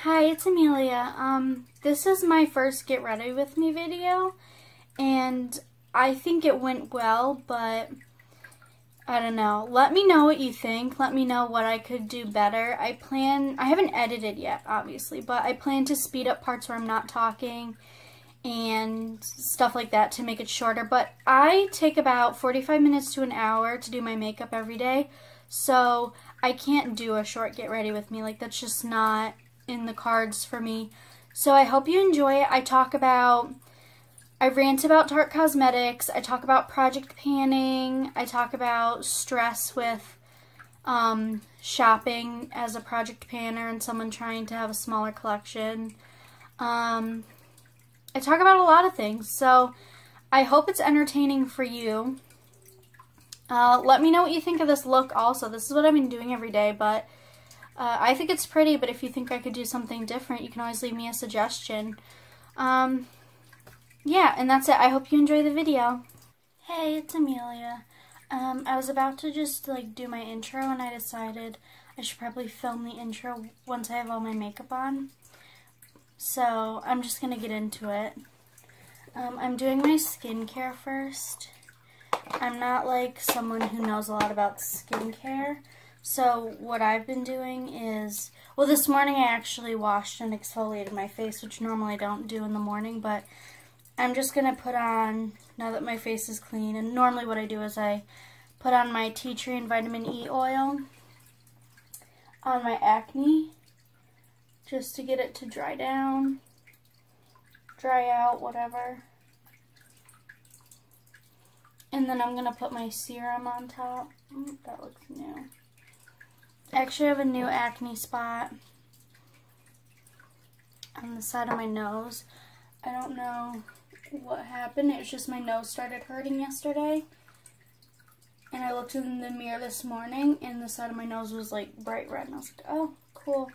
Hi, it's Amelia. This is my first Get Ready With Me video, and I think it went well, but I don't know. Let me know what you think. Let me know what I could do better. I haven't edited yet, obviously, but I plan to speed up parts where I'm not talking and stuff like that to make it shorter. But I take about 45 minutes to an hour to do my makeup every day, so I can't do a short Get Ready With Me. Like, that's just not in the cards for me. So I hope you enjoy it. I rant about Tarte Cosmetics, I talk about project panning, I talk about stress with shopping as a project panner and someone trying to have a smaller collection. I talk about a lot of things, so I hope it's entertaining for you. Let me know what you think of this look also. This is what I've been doing every day, but I think it's pretty, but if you think I could do something different, you can always leave me a suggestion. Yeah, and that's it. I hope you enjoy the video. Hey, it's Amelia. I was about to just do my intro, and I decided I should probably film the intro once I have all my makeup on. So I'm just gonna get into it. I'm doing my skincare first. I'm not like someone who knows a lot about skincare. So what I've been doing is, well, this morning I actually washed and exfoliated my face, which normally I don't do in the morning, but I'm just going to put on, now that my face is clean, and normally what I do is I put on my tea tree and vitamin E oil on my acne, just to get it to dry down, dry out, whatever. And then I'm going to put my serum on top. That looks new. Actually, I have a new acne spot on the side of my nose. I don't know what happened. It was just my nose started hurting yesterday. And I looked in the mirror this morning and the side of my nose was like bright red. And I was like, oh, cool.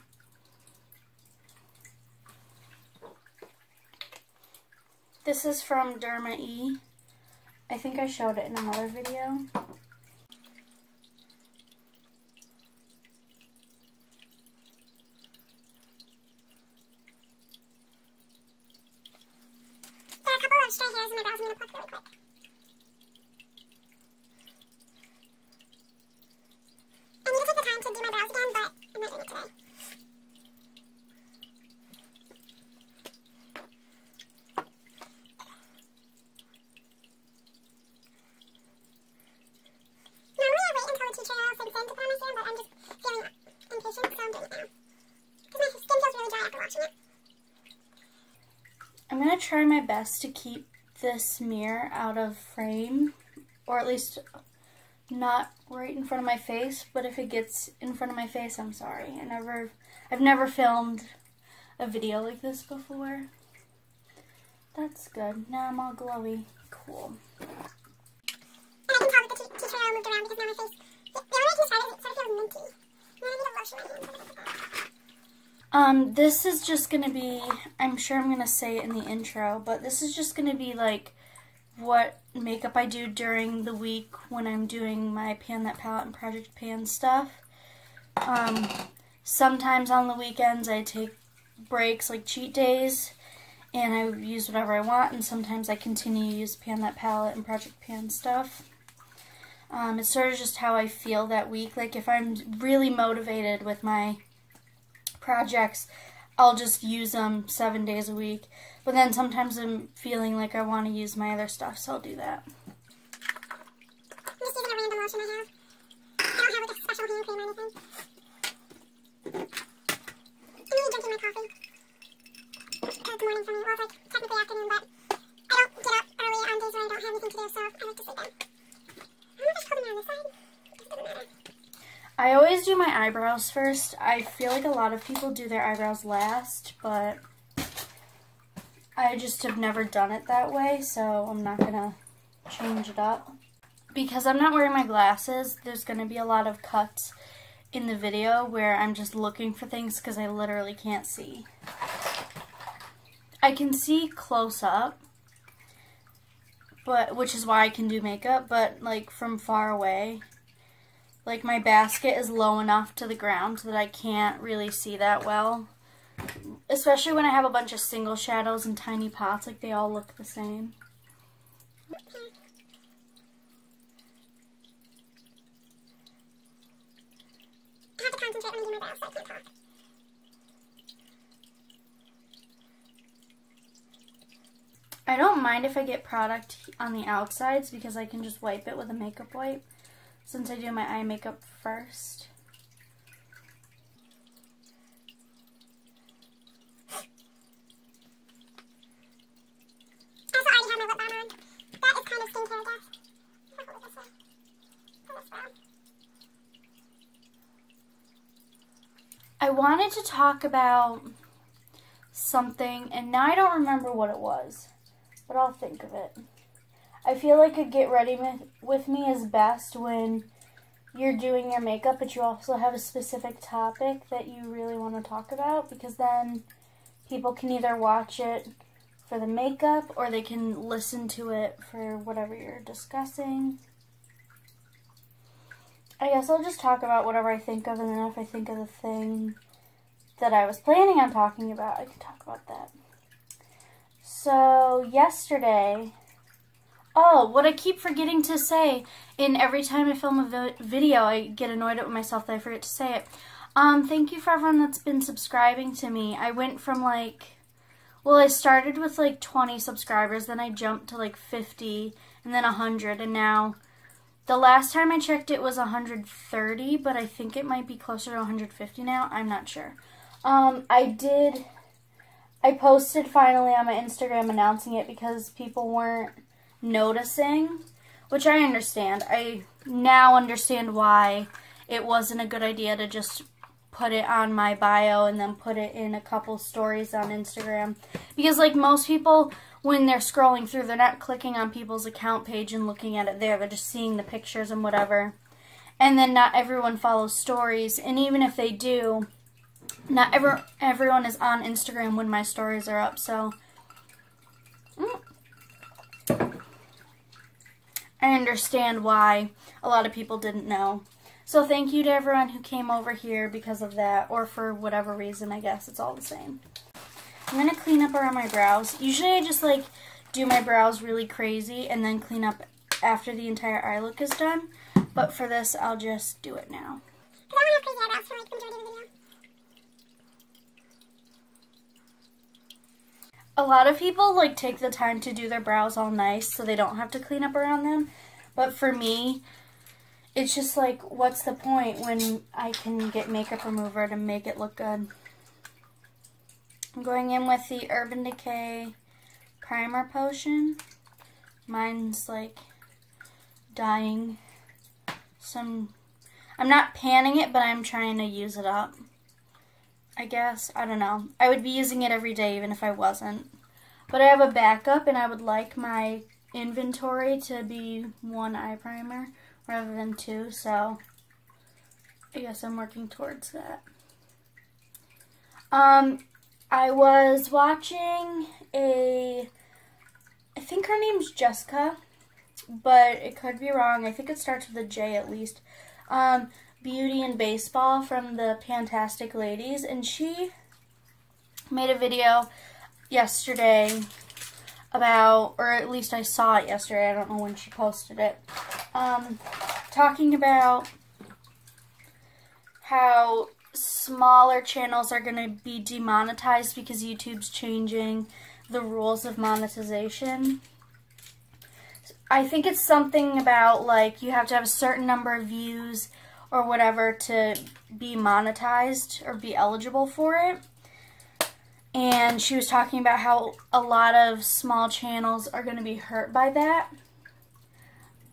This is from Derma E. I think I showed it in another video. Stray hairs in my brows. I'm going to pluck really quick. I need to take the time to do my brows again, but I'm not doing it today. Normally I wait until the tea tray oil sinks in to put on my serum, but I'm just feeling impatient, so I'm doing it now. Because my skin feels really dry after watching it. I'm going to try my best to keep this mirror out of frame, or at least not right in front of my face, but if it gets in front of my face, I'm sorry. I've never filmed a video like this before. That's good. Now I'm all glowy. Cool. And I can tell that the tea tray oil moved around because now my face, the only way I can describe it is it sort of feels minty. And then I need to lotion my hands. This is just going to be, I'm sure I'm going to say it in the intro, but this is just going to be like what makeup I do during the week when I'm doing my Pan That Palette and Project Pan stuff. Sometimes on the weekends I take breaks, like cheat days, and I use whatever I want, and sometimes I continue to use Pan That Palette and Project Pan stuff. It's sort of just how I feel that week. Like if I'm really motivated with my projects, I'll just use them 7 days a week. But then sometimes I'm feeling like I want to use my other stuff, so I'll do that. I'm just using a random lotion I have. I don't have like a special hand cream or anything. I'm really drinking my coffee. It's morning for me. Well, it's like technically afternoon, but I don't get up early on days when I don't have anything to do, so I like to sleep in. I don't know if I should hold them on this side. It doesn't matter. I always do my eyebrows first. I feel like a lot of people do their eyebrows last, but I just have never done it that way, so I'm not going to change it up. Because I'm not wearing my glasses, there's going to be a lot of cuts in the video where I'm just looking for things because I literally can't see. I can see close up, which is why I can do makeup, but like from far away, like my basket is low enough to the ground that I can't really see that well. Especially when I have a bunch of single shadows in tiny pots, like they all look the same. I have to concentrate when I do my brows, so I can't talk. I don't mind if I get product on the outsides because I can just wipe it with a makeup wipe since I do my eye makeup first. I also already have my lip balm on. That is kind of skincare, I guess. If I hold it this way. For this brow. I wanted to talk about something, and now I don't remember what it was, but I'll think of it. I feel like a get ready with me is best when you're doing your makeup, but you also have a specific topic that you really want to talk about, because then people can either watch it for the makeup or they can listen to it for whatever you're discussing. I guess I'll just talk about whatever I think of, and then if I think of the thing that I was planning on talking about, I can talk about that. So, yesterday, what I keep forgetting to say, and every time I film a video, I get annoyed at myself that I forget to say it. Thank you for everyone that's been subscribing to me. I went from I started with 20 subscribers, then I jumped to 50, and then 100, and now the last time I checked it was 130, but I think it might be closer to 150 now. I'm not sure. I posted finally on my Instagram announcing it because people weren't noticing, which I understand. I now understand why it wasn't a good idea to just put it on my bio and then put it in a couple stories on Instagram. Because most people, when they're scrolling through, they're not clicking on people's account page and looking at it there. They're just seeing the pictures and whatever. And then not everyone follows stories. And even if they do, not everyone is on Instagram when my stories are up. So I understand why a lot of people didn't know. So thank you to everyone who came over here because of that, or for whatever reason. I guess it's all the same. I'm going to clean up around my brows. Usually I just do my brows really crazy and then clean up after the entire eye look is done. But for this, I'll just do it now. Because I want to have crazy eyebrows for the majority of the video. A lot of people take the time to do their brows all nice so they don't have to clean up around them. But for me, it's just what's the point when I can get makeup remover to make it look good? I'm going in with the Urban Decay Primer Potion. Mine's dying. I'm not panning it, but I'm trying to use it up. I guess. I don't know. I would be using it every day even if I wasn't. But I have a backup, and I would like my inventory to be 1 eye primer rather than 2, so I guess I'm working towards that. I was watching I think her name's Jessica, but it could be wrong. I think it starts with a J at least. Beauty and Baseball from the Fantastic Ladies, and she made a video yesterday about, or at least I saw it yesterday, I don't know when she posted it, talking about how smaller channels are going to be demonetized because YouTube's changing the rules of monetization. I think it's something about you have to have a certain number of views or whatever to be monetized or be eligible for it. And she was talking about how a lot of small channels are going to be hurt by that.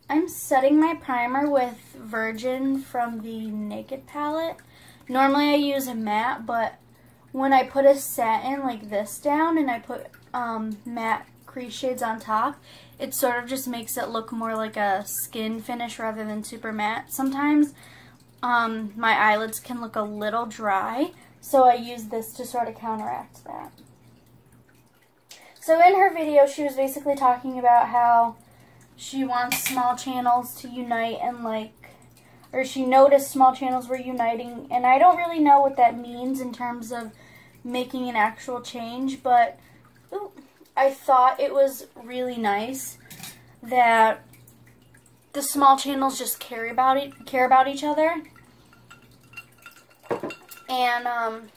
I'm setting my primer with Virgin from the Naked palette. Normally I use a matte, but when I put a satin like this down and I put matte crease shades on top, it sort of just makes it look more like a skin finish rather than super matte. Sometimes my eyelids can look a little dry, so I use this to sort of counteract that. So in her video, she was basically talking about how she wants small channels to unite and or she noticed small channels were uniting, and I don't really know what that means in terms of making an actual change, but I thought it was really nice that the small channels just care about each other. And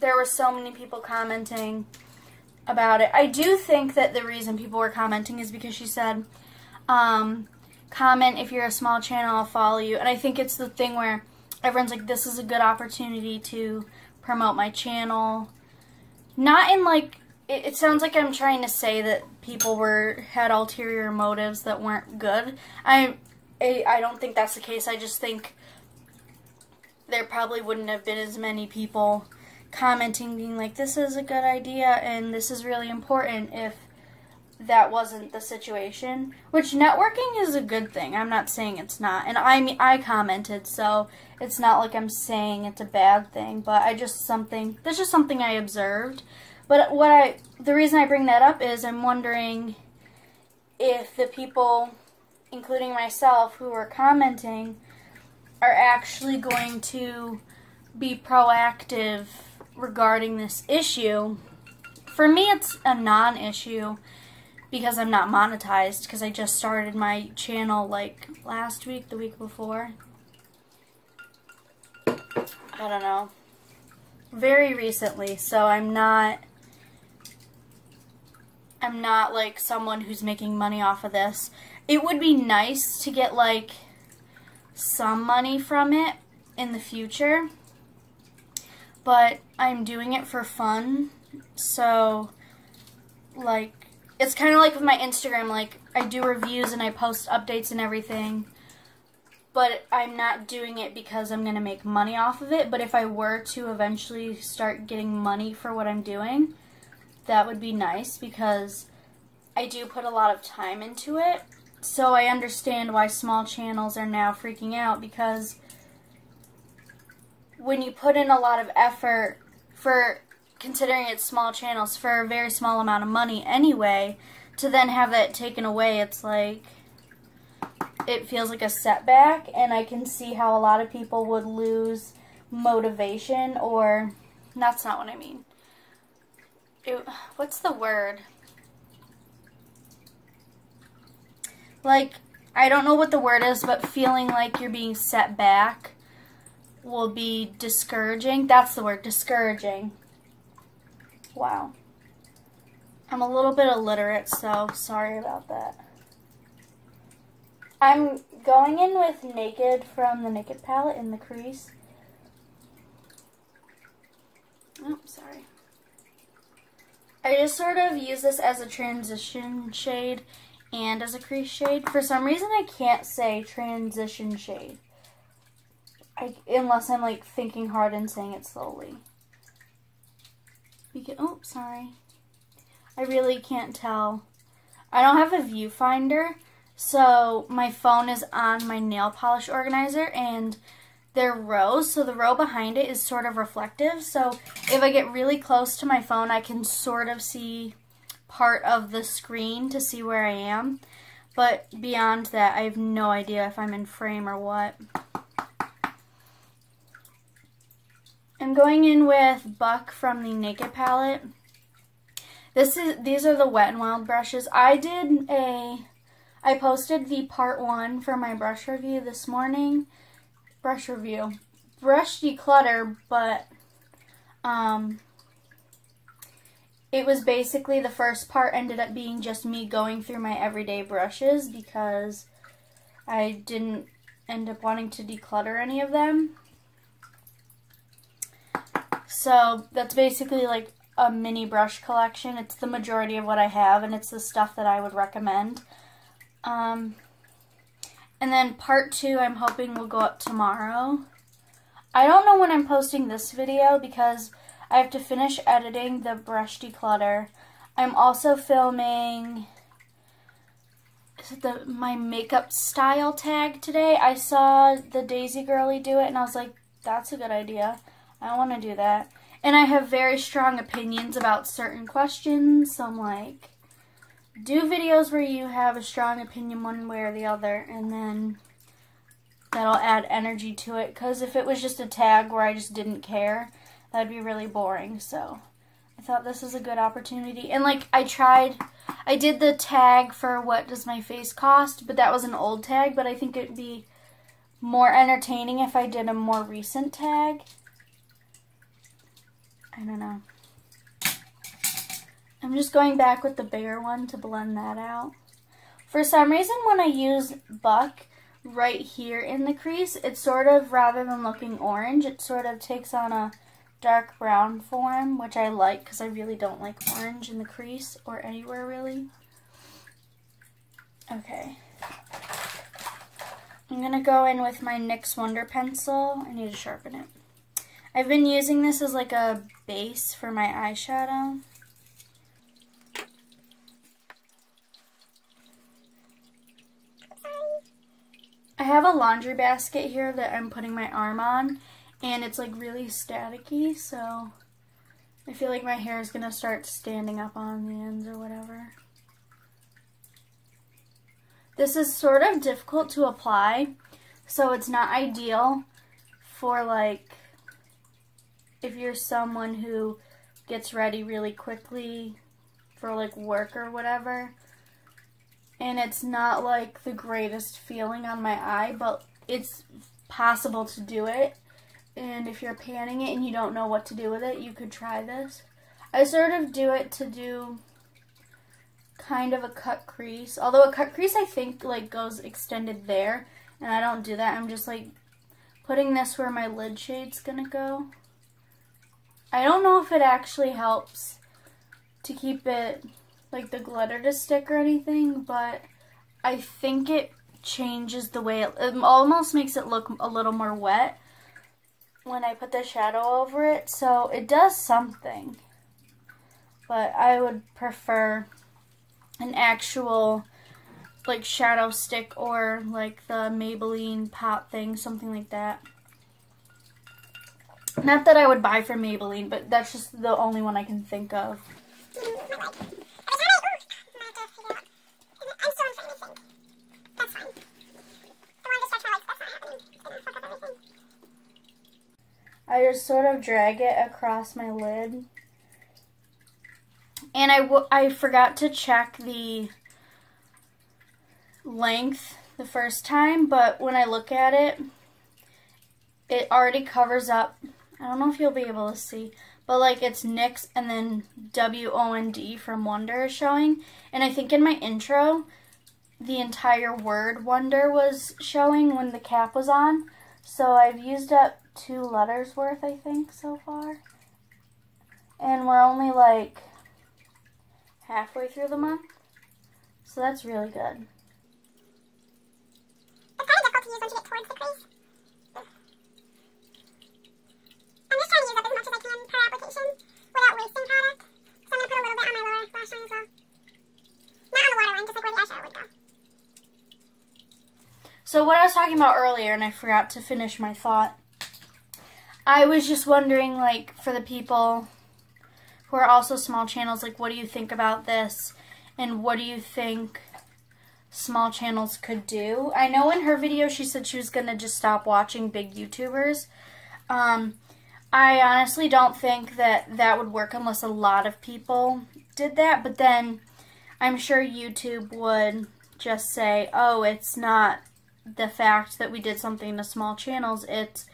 there were so many people commenting about it. I do think that the reason people were commenting is because she said, comment if you're a small channel, I'll follow you. And I think it's the thing where everyone's like, this is a good opportunity to promote my channel. Not in like, it sounds like I'm trying to say that people had ulterior motives that weren't good. I don't think that's the case. I just think there probably wouldn't have been as many people commenting being like, this is a good idea and this is really important if that wasn't the situation. Which networking is a good thing. I'm not saying it's not. And I commented, so it's not like I'm saying it's a bad thing, but that's just something I observed. But the reason I bring that up is I'm wondering if the people, including myself, who are commenting are actually going to be proactive regarding this issue. For me, it's a non-issue because I'm not monetized, because I just started my channel like last week, the week before. I don't know. Very recently, so I'm not like someone who's making money off of this. It would be nice to get like some money from it in the future, but I'm doing it for fun. So like, it's kind of like with my Instagram, like I do reviews and I post updates and everything, but I'm not doing it because I'm going to make money off of it. But if I were to eventually start getting money for what I'm doing, that would be nice, because I do put a lot of time into it. So I understand why small channels are now freaking out, because when you put in a lot of effort for, considering it's small channels, for a very small amount of money anyway, to then have that taken away, it's like, it feels like a setback, and I can see how a lot of people would lose motivation, or, that's not what I mean. What's the word? Like, I don't know what the word is, but feeling like you're being set back will be discouraging. That's the word, discouraging. Wow. I'm a little bit illiterate, so sorry about that. I'm going in with Naked from the Naked palette in the crease. Oh, sorry. I just sort of use this as a transition shade and as a crease shade. For some reason, I can't say transition shade unless I'm like thinking hard and saying it slowly. Oh, sorry. I really can't tell. I don't have a viewfinder, so my phone is on my nail polish organizer, and they're rows, so the row behind it is sort of reflective. So if I get really close to my phone, I can sort of see part of the screen to see where I am. But beyond that, I have no idea if I'm in frame or what. I'm going in with Buck from the Naked palette. These are the Wet n Wild brushes. I posted the part 1 for my brush review this morning. Brush declutter, but it was basically, the first part ended up being just me going through my everyday brushes, because I didn't end up wanting to declutter any of them. So that's basically like a mini brush collection. It's the majority of what I have, and it's the stuff that I would recommend. And then part 2, I'm hoping will go up tomorrow. I don't know when I'm posting this video because I have to finish editing the brush declutter. I'm also filming my makeup style tag today. I saw the Daisy Girly do it, and I was like, that's a good idea. I want to do that. And I have very strong opinions about certain questions, so I'm like, do videos where you have a strong opinion one way or the other, and then that'll add energy to it. Because if it was just a tag where I just didn't care, that'd be really boring. So I thought this is a good opportunity. And like I did the tag for what does my face cost, but that was an old tag, but I think it'd be more entertaining if I did a more recent tag. I don't know. I'm just going back with the bigger one to blend that out. For some reason, when I use Buck right here in the crease, it sort of, rather than looking orange, it sort of takes on a dark brown form, which I like because I really don't like orange in the crease or anywhere really. Okay. I'm going to go in with my NYX Wonder Pencil. I need to sharpen it. I've been using this as like a base for my eyeshadow. I have a laundry basket here that I'm putting my arm on, and it's like really staticky, so I feel like my hair is going to start standing up on the ends or whatever. This is sort of difficult to apply, so it's not ideal for like if you're someone who gets ready really quickly for like work or whatever. And it's not like the greatest feeling on my eye, but it's possible to do it. And if you're panning it and you don't know what to do with it, you could try this. I sort of do it to do kind of a cut crease. Although a cut crease I think like goes extended there, and I don't do that. I'm just like putting this where my lid shade's gonna go. I don't know if it actually helps to keep it like the glitter to stick or anything, but I think it changes the way it almost makes it look a little more wet when I put the shadow over it, so it does something. But I would prefer an actual like shadow stick or like the Maybelline pop thing, something like that. Not that I would buy from Maybelline, but that's just the only one I can think of. I just sort of drag it across my lid. And I forgot to check the length the first time, but when I look at it, it already covers up. I don't know if you'll be able to see, but like it's NYX and then WOND from Wonder is showing. And I think in my intro, the entire word Wonder was showing when the cap was on. So I've used up 2 letters worth, I think, so far. And we're only like halfway through the month. So that's really good. It's kind of difficult to use once you get towards the crease. I'm just trying to use up as much as I can per application without wasting product. So I'm going to put a little bit on my lower lash line as well. Not on the waterline, just like where the eyeshadow would go. So what I was talking about earlier, and I forgot to finish my thought, I was just wondering, like, for the people who are also small channels, like, what do you think about this? And what do you think small channels could do? I know in her video she said she was going to just stop watching big YouTubers. I honestly don't think that that would work unless a lot of people did that. But then I'm sure YouTube would just say, oh, it's not the fact that we did something to small channels, it's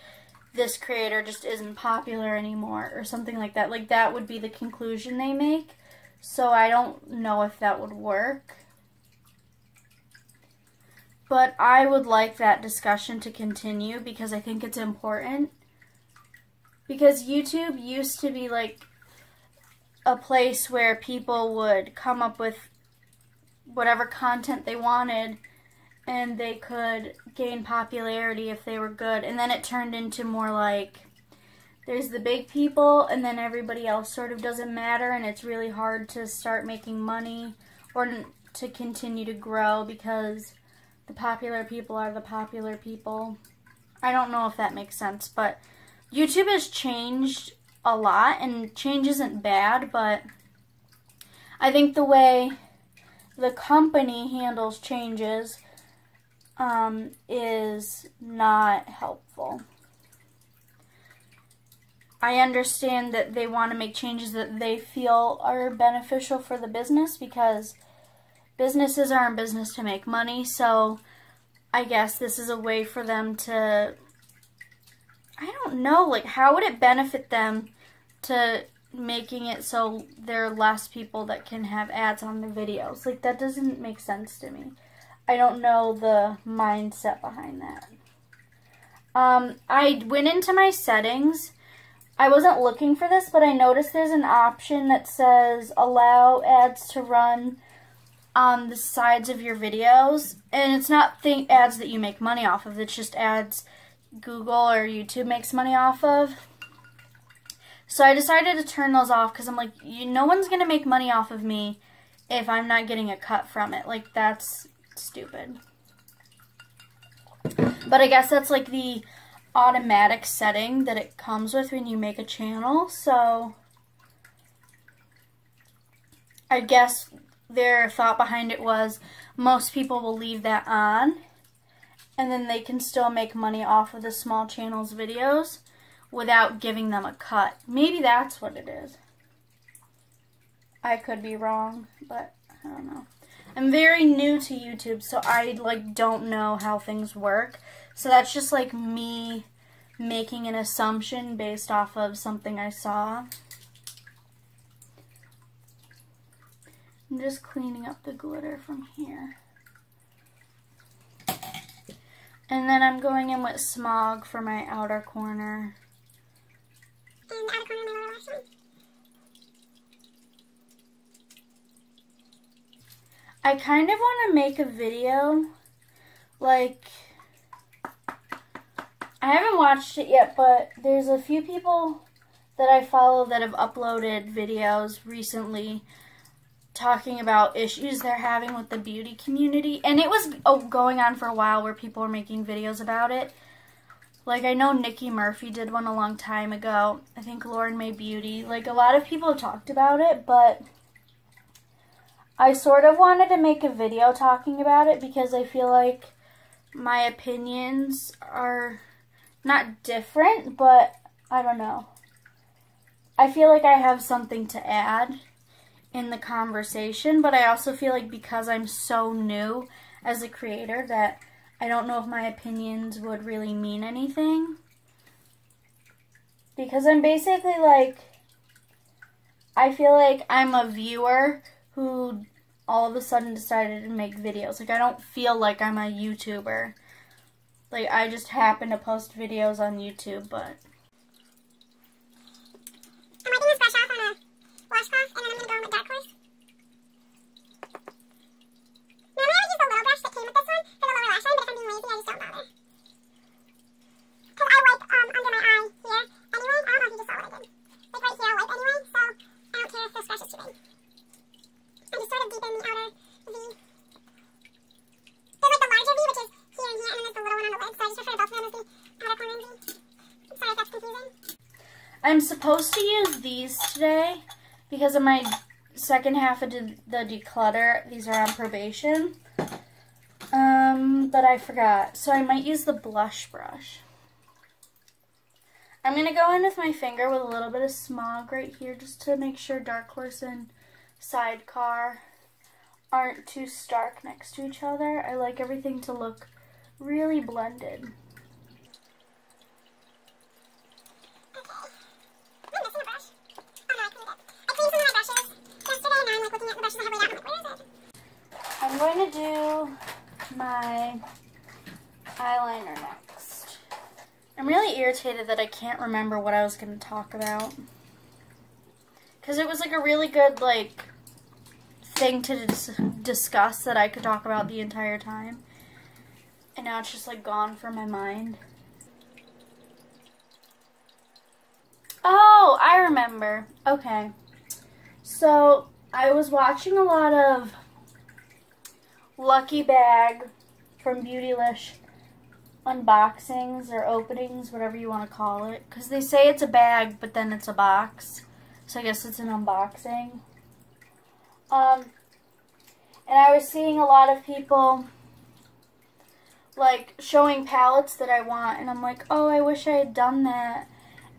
this creator just isn't popular anymore or something like that. Like that would be the conclusion they make. So I don't know if that would work. But I would like that discussion to continue because I think it's important. Because YouTube used to be like a place where people would come up with whatever content they wanted and they could gain popularity if they were good. And then it turned into more like there's the big people and then everybody else sort of doesn't matter, and it's really hard to start making money or to continue to grow because the popular people are the popular people. I don't know if that makes sense, but YouTube has changed a lot, and change isn't bad, but I think the way the company handles changes is not helpful. I understand that they want to make changes that they feel are beneficial for the business, because businesses are in business to make money. So I guess this is a way for them to, I don't know, like, how would it benefit them to making it so there are less people that can have ads on their videos? Like, that doesn't make sense to me. I don't know the mindset behind that. I went into my settings. I wasn't looking for this, but I noticed there's an option that says allow ads to run on the sides of your videos. And it's not ads that you make money off of. It's just ads Google or YouTube makes money off of. So I decided to turn those off because I'm like, no one's going to make money off of me if I'm not getting a cut from it. Like, that's stupid. But I guess that's like the automatic setting that it comes with when you make a channel. So I guess their thought behind it was most people will leave that on, and then they can still make money off of the small channel's videos without giving them a cut. Maybe that's what it is. I could be wrong, but I don't know. I'm very new to YouTube, so I don't know how things work. So that's just like me making an assumption based off of something I saw. I'm just cleaning up the glitter from here. And then I'm going in with Smog for my outer corner. And the outer corner of my lower lash line. I kind of want to make a video, like, I haven't watched it yet, but there's a few people that I follow that have uploaded videos recently talking about issues they're having with the beauty community. And it was going on for a while where people were making videos about it. Like, I know Nikki Murphy did one a long time ago. I think Lauren May Beauty. Like, a lot of people have talked about it, but I sort of wanted to make a video talking about it because I feel like my opinions are not different, but I don't know. I feel like I have something to add in the conversation, but I also feel like because I'm so new as a creator that I don't know if my opinions would really mean anything. Because I'm basically like, I feel like I'm a viewer who all of a sudden decided to make videos. Like, I don't feel like I'm a YouTuber. Like, I just happen to post videos on YouTube, but I'm wiping this brush off on a washcloth, and then I'm going to go in with dark horse. Normally I would use the little brush that came with this one for the lower lash line, but if I'm being lazy, I just don't bother. Because I wipe under my eye here anyway. I don't know if you just saw what I did. Like right here, I'll wipe anyway, so I don't care if this brush is too big. I'm just sort of deep in the outer V. There's like the larger V, which is here and here, and then there's the little one on the lid, so I just refer to both of them as the outer corner V. I'm sorry if that's confusing. I'm supposed to use these today because of my second half of the declutter. These are on probation. But I forgot. So I might use the blush brush. I'm going to go in with my finger with a little bit of Smog right here just to make sure Dark Horse and Sidecar aren't too stark next to each other. I like everything to look really blended. I'm going to do my eyeliner next. I'm really irritated that I can't remember what I was going to talk about. Because it was like a really good thing to discuss that I could talk about the entire time. And now it's just like gone from my mind. Oh, I remember. Okay. So, I was watching a lot of Lucky Bag from Beautylish unboxings or openings, whatever you want to call it. Because they say it's a bag, but then it's a box. So I guess it's an unboxing. And I was seeing a lot of people showing palettes that I want. And I'm like, oh, I wish I had done that.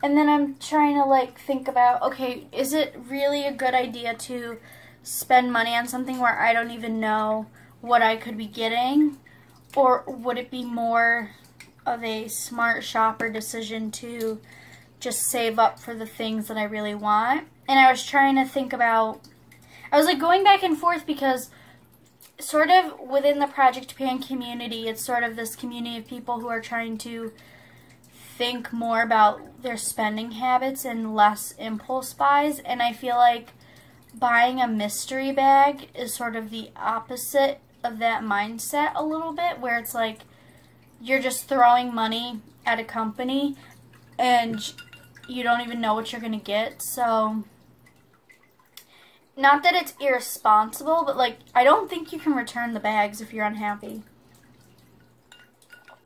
And then I'm trying to like think about, okay, is it really a good idea to spend money on something where I don't even know what I could be getting? Or would it be more of a smart shopper decision to just save up for the things that I really want? And I was trying to think about, I was like going back and forth because sort of within the Project Pan community, it's sort of this community of people who are trying to think more about their spending habits and less impulse buys. And I feel like buying a mystery bag is sort of the opposite of that mindset a little bit, where it's like you're just throwing money at a company and you don't even know what you're going to get. So, not that it's irresponsible, but like I don't think you can return the bags if you're unhappy.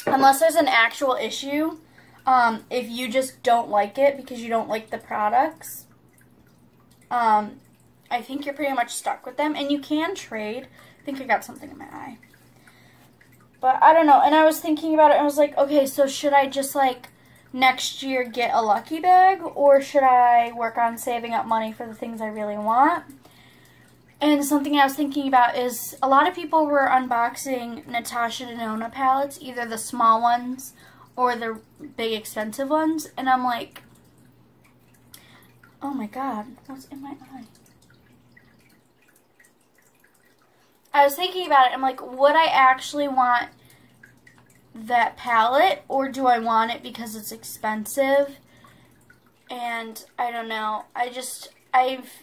Unless there's an actual issue. If you just don't like it because you don't like the products, I think you're pretty much stuck with them. And you can trade. I think I got something in my eye. But I don't know. And I was thinking about it. And I was like, okay, so should I just like next year get a lucky bag? Or should I work on saving up money for the things I really want? And something I was thinking about is a lot of people were unboxing Natasha Denona palettes, either the small ones or the big expensive ones, and I'm like, oh my god, what's in my eye? I was thinking about it, I'm like, would I actually want that palette, or do I want it because it's expensive? And I don't know, I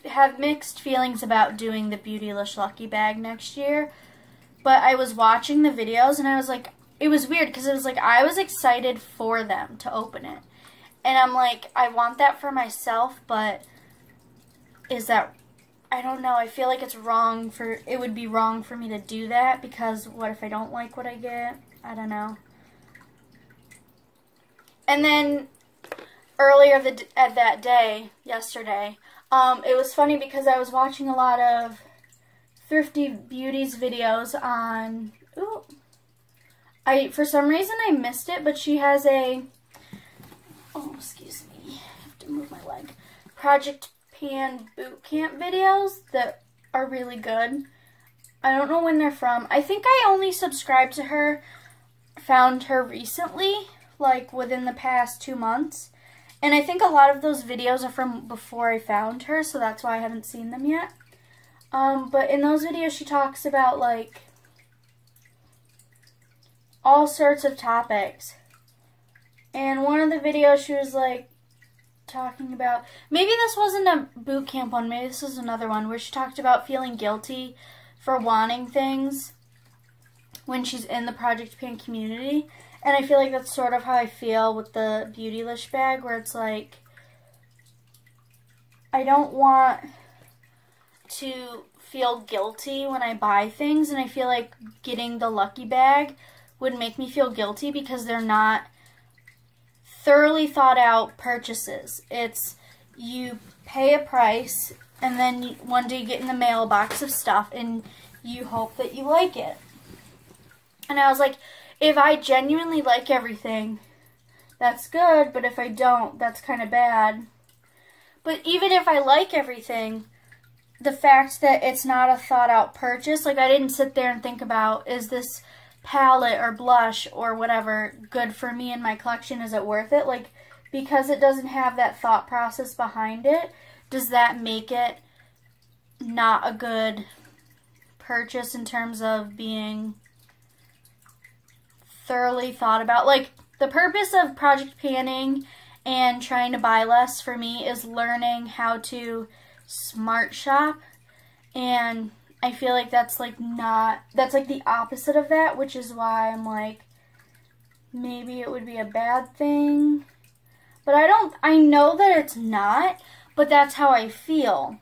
have mixed feelings about doing the Beautylish Lucky Bag next year, but I was watching the videos and I was like, it was weird because it was like I was excited for them to open it. And I'm like, I want that for myself, but is that, I don't know, I feel like it would be wrong for me to do that because what if I don't like what I get? I don't know. And then earlier that day, yesterday, it was funny because I was watching a lot of Thrifty Beauty's videos on, for some reason I missed it, but she has excuse me, I have to move my leg, Project Pan boot camp videos that are really good. I don't know when they're from. I think I only subscribed to her, found her recently, like within the past 2 months. And I think a lot of those videos are from before I found her, so that's why I haven't seen them yet. But in those videos she talks about like all sorts of topics. And one of the videos she was like talking about, maybe this wasn't a boot camp one, maybe this was another one, where she talked about feeling guilty for wanting things when she's in the Project Pan community. And I feel like that's sort of how I feel with the Beautylish bag, where it's like, I don't want to feel guilty when I buy things, and I feel like getting the lucky bag would make me feel guilty because they're not thoroughly thought out purchases. It's you pay a price and then one day you get in the mail a box of stuff and you hope that you like it. And I was like, if I genuinely like everything, that's good, but if I don't, that's kind of bad. But even if I like everything, the fact that it's not a thought out purchase, like I didn't sit there and think about, is this palette or blush or whatever good for me in my collection? Is it worth it? Like, because it doesn't have that thought process behind it, does that make it not a good purchase in terms of being thoroughly thought about? Like, the purpose of Project Panning and trying to buy less for me is learning how to smart shop, and I feel like that's like the opposite of that, which is why I'm like, maybe it would be a bad thing. But I know that it's not, but that's how I feel.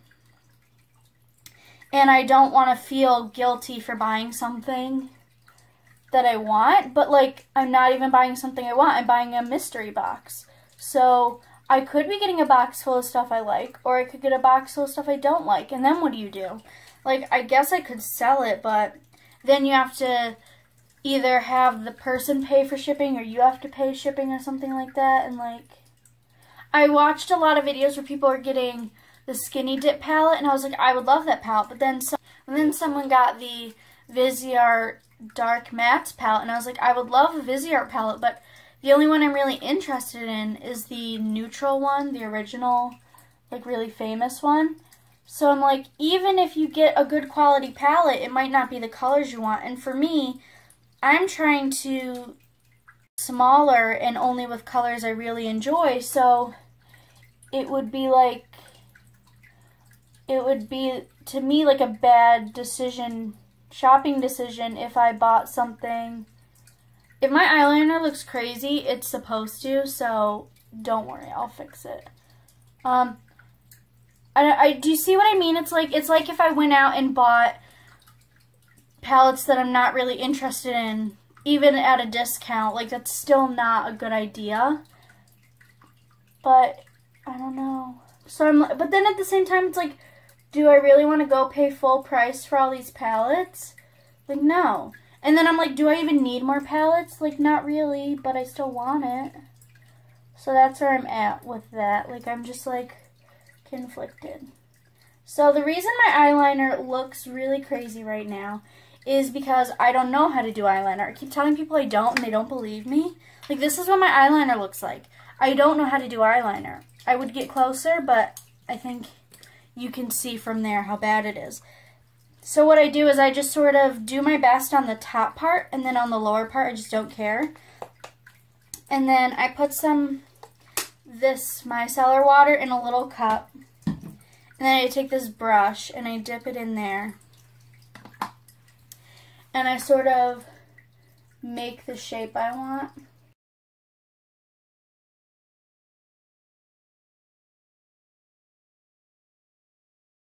And I don't want to feel guilty for buying something that I want, but like, I'm not even buying something I want, I'm buying a mystery box. So I could be getting a box full of stuff I like, or I could get a box full of stuff I don't like, and then what do you do? Like, I guess I could sell it, but then you have to either have the person pay for shipping, or you have to pay shipping or something like that, and like, I watched a lot of videos where people are getting the Skinny Dip palette, and I was like, I would love that palette. But then someone got the Viseart Dark Mattes palette, and I was like, I would love the Viseart palette, but the only one I'm really interested in is the neutral one, the original, like really famous one. So I'm like, even if you get a good quality palette, it might not be the colors you want. And for me, I'm trying to smaller and only with colors I really enjoy, so it would be to me like a bad shopping decision if I bought something. If my eyeliner looks crazy, it's supposed to, so don't worry, I'll fix it. Do you see what I mean? It's like if I went out and bought palettes that I'm not really interested in, even at a discount, like that's still not a good idea. But I don't know. But then at the same time, it's like, do I really want to go pay full price for all these palettes? Like, no. And then I'm like, do I even need more palettes? Like, not really, but I still want it. So that's where I'm at with that. Like, I'm just like conflicted. So the reason my eyeliner looks really crazy right now is because I don't know how to do eyeliner. I keep telling people I don't, and they don't believe me. Like, this is what my eyeliner looks like. I don't know how to do eyeliner. I would get closer, but I think you can see from there how bad it is. So what I do is I just sort of do my best on the top part, and then on the lower part I just don't care. And then I put some micellar water in a little cup, and then I take this brush and I dip it in there, and I sort of make the shape I want.